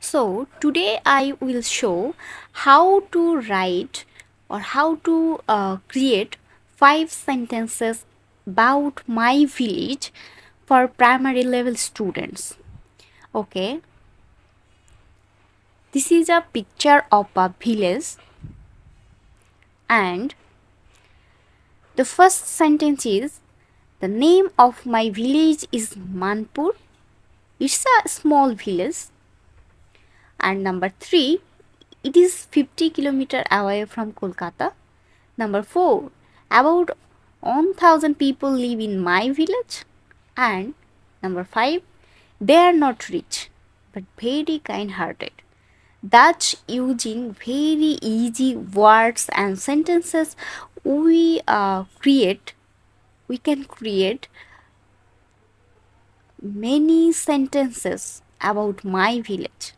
So, today I will show how to write or how to create 5 sentences about my village for primary level students. Okay, this is a picture of a village, and the first sentence is the name of my village is Manpur. It's a small village. And number 3, it is 50 kilometer away from Kolkata. Number 4, about 1000 people live in my village. And number 5, they are not rich but very kind hearted. That's using very easy words and sentences we can create many sentences about my village.